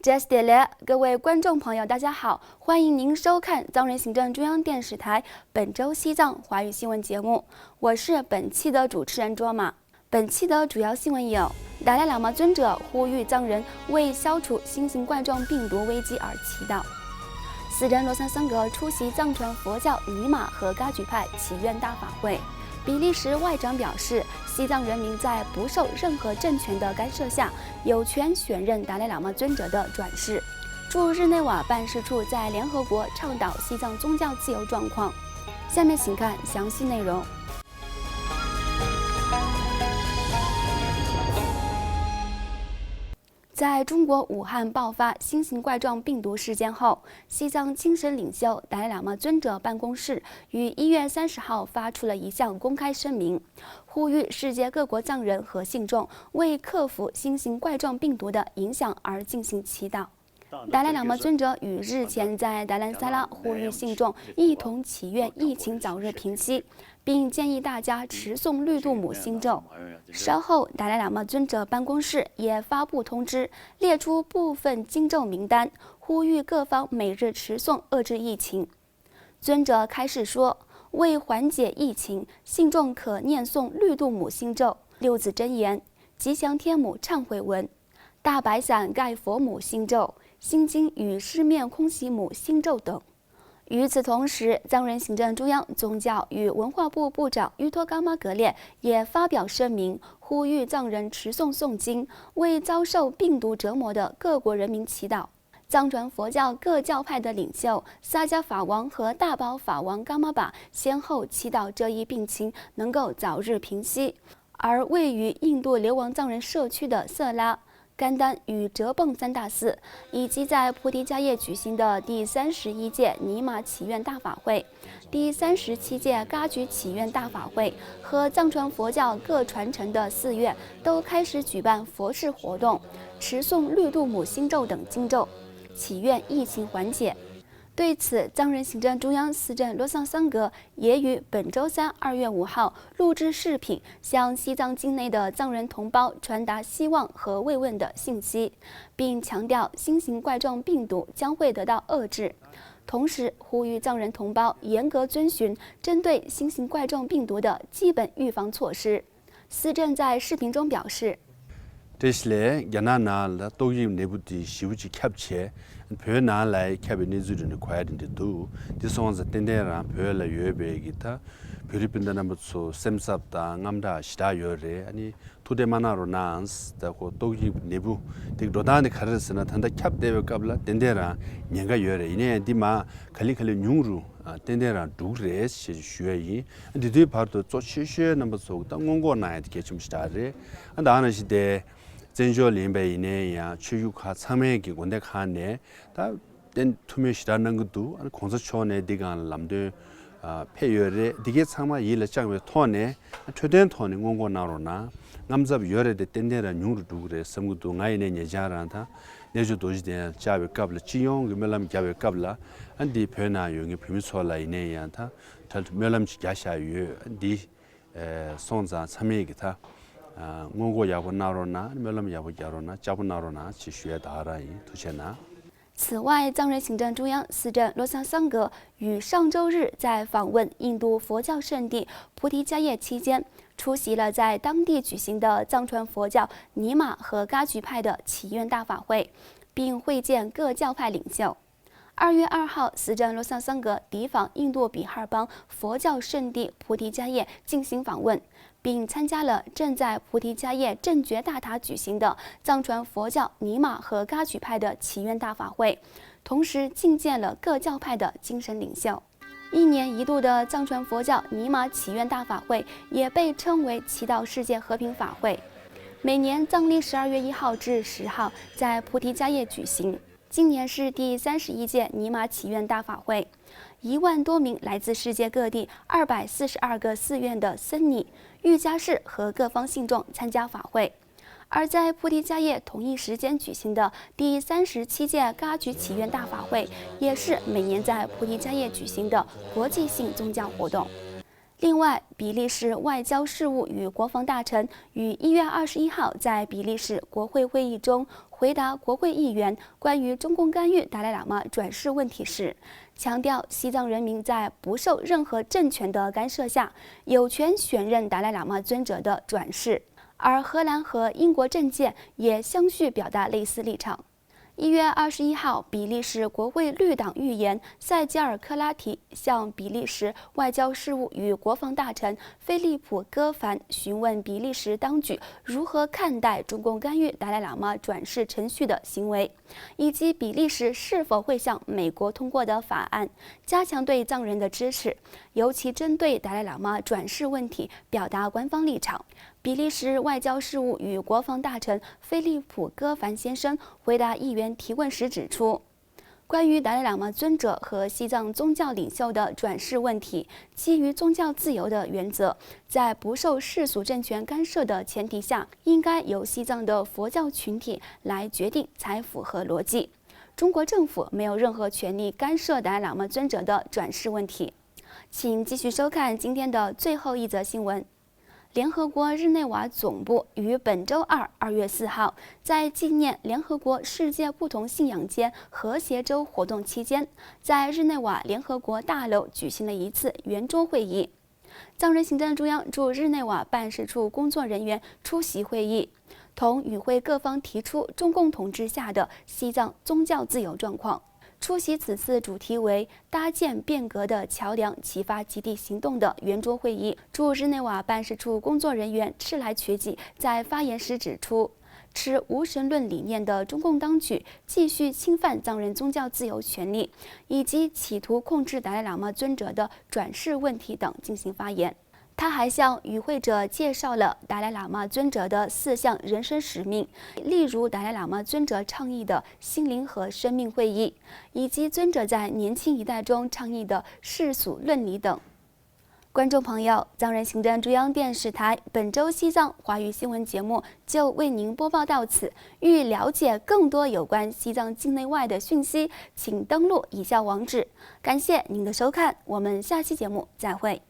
Just Delay， 各位观众朋友，大家好，欢迎您收看藏人行政中央电视台本周西藏华语新闻节目，我是本期的主持人卓玛。本期的主要新闻有：达赖喇嘛尊者呼吁藏人为消除新型冠状病毒危机而祈祷。司政罗桑桑格出席藏传佛教尼玛和噶举派祈愿大法会。比利时外长表示，西藏人民在不受任何政权的干涉下，有权选任达赖喇嘛尊者的转世。驻日内瓦办事处在联合国倡导西藏宗教自由状况。下面请看详细内容。在中国武汉爆发新型冠状病毒事件后，西藏精神领袖达赖喇嘛尊者办公室于1月30号发出了一项公开声明，呼吁世界各国藏人和信众为克服新型冠状病毒的影响而进行祈祷。达赖喇嘛尊者于日前在达兰萨拉呼吁信众一同祈愿疫情早日平息，并建议大家持诵绿度母心咒。稍后，达赖喇嘛尊者办公室也发布通知，列出部分经咒名单，呼吁各方每日持诵，遏制疫情。尊者开示说，为缓解疫情，信众可念诵绿度母心咒、六字真言、吉祥天母忏悔文、大白伞盖佛母心咒、心经与狮面空袭母心咒等。与此同时，藏人行政中央宗教与文化部部长于托嘎玛格列也发表声明，呼吁藏人持诵诵经，为遭受病毒折磨的各国人民祈祷。藏传佛教各教派的领袖萨迦法王和大宝法王噶玛巴先后祈祷这一病情能够早日平息。而位于印度流亡藏人社区的色拉、甘丹与哲蚌三大寺，以及在菩提迦叶举行的第31届尼玛祈愿大法会、第37届噶举祈愿大法会和藏传佛教各传承的寺院都开始举办佛事活动，持诵绿度母心咒等经咒，祈愿疫情缓解。对此，藏人行政中央司政罗桑桑格也于本周三2月5号录制视频，向西藏境内的藏人同胞传达希望和慰问的信息，并强调新型冠状病毒将会得到遏制，同时呼吁藏人同胞严格遵循针对新型冠状病毒的基本预防措施。司政在视频中表示，Tesle yanana togi nebuti shiuchi capture and pena like cabinet in the quiet in the two. This one's a tendera pela yube gita, Puripinda number so semsapta, ngamda, shita yore, and to the manner nance, the togi nebu, the Dodani Karasana, and the cap de cabla, tendera, nyanga yore, in dima, calicali nuru, tendera, dures, shui, and the two part of Toshi number so, Tangongo night, catch him started, and the honest day. 전조 림베이네야 추유카 참여기 군대 칸네 다 투메시라는 것도 공사초원에 디간 람드 폐열에 디게 참아 일장에 토네 최대한 토네 공고 나로나 남잡 열에데 땡데라 뉴르도 그래 섬구도 나이네 예자란다 내주 도지데 자베 갑라 지용 그멜람 자베 갑라 안디 페나 용이 비미솔라이네야다 달 멜람 야샤유 디 손자 참여기다此外，藏人行政中央司政罗桑桑格于上周日在访问印度佛教圣地菩提迦叶期间，出席了在当地举行的藏传佛教尼玛和噶举派的祈愿大法会，并会见各教派领袖。2月2号，司政罗桑桑格抵访印度比哈尔邦佛教圣地菩提迦叶进行访问，并参加了正在菩提迦叶正觉大塔举行的藏传佛教尼玛和噶举派的祈愿大法会，同时觐见了各教派的精神领袖。1年1度的藏传佛教尼玛祈愿大法会也被称为祈祷世界和平法会，每年藏历12月1号至10号在菩提迦叶举行。今年是第31届尼玛祈愿大法会，1万多名来自世界各地242个寺院的僧尼、瑜伽士和各方信众参加法会。而在菩提迦叶同一时间举行的第37届噶举祈愿大法会，也是每年在菩提迦叶举行的国际性宗教活动。另外，比利时外交事务与国防大臣于1月21号在比利时国会会议中回答国会议员关于中共干预达赖喇嘛转世问题时，强调西藏人民在不受任何政权的干涉下，有权选任达赖喇嘛尊者的转世。而荷兰和英国政界也相续表达类似立场。1月21号，比利时国会绿党议员塞吉尔克拉提向比利时外交事务与国防大臣菲利普戈凡询问比利时当局如何看待中共干预达赖喇嘛转世程序的行为，以及比利时是否会向美国通过的法案加强对藏人的支持，尤其针对达赖喇嘛转世问题表达官方立场。比利时外交事务与国防大臣菲利普戈凡先生回答议员提问时指出，关于达赖喇嘛尊者和西藏宗教领袖的转世问题，基于宗教自由的原则，在不受世俗政权干涉的前提下，应该由西藏的佛教群体来决定才符合逻辑。中国政府没有任何权利干涉达赖喇嘛尊者的转世问题。请继续收看今天的最后一则新闻。联合国日内瓦总部于本周二2月4号，在纪念联合国世界不同信仰间和谐周活动期间，在日内瓦联合国大楼举行了一次圆桌会议。藏人行政中央驻日内瓦办事处工作人员出席会议，同与会各方提出中共统治下的西藏宗教自由状况。出席此次主题为搭建变革的桥梁启发基地行动的圆桌会议，驻日内瓦办事处工作人员赤来觉吉在发言时指出，持无神论理念的中共当局继续侵犯藏人宗教自由权利，以及企图控制达赖喇嘛尊者的转世问题等进行发言。他还向与会者介绍了达赖喇嘛尊者的4项人生使命，例如达赖喇嘛尊者倡议的心灵和生命会议，以及尊者在年轻一代中倡议的世俗论理等。观众朋友，藏人行政中央电视台本周西藏华语新闻节目就为您播报到此。欲了解更多有关西藏境内外的讯息，请登录以下网址。感谢您的收看，我们下期节目再会。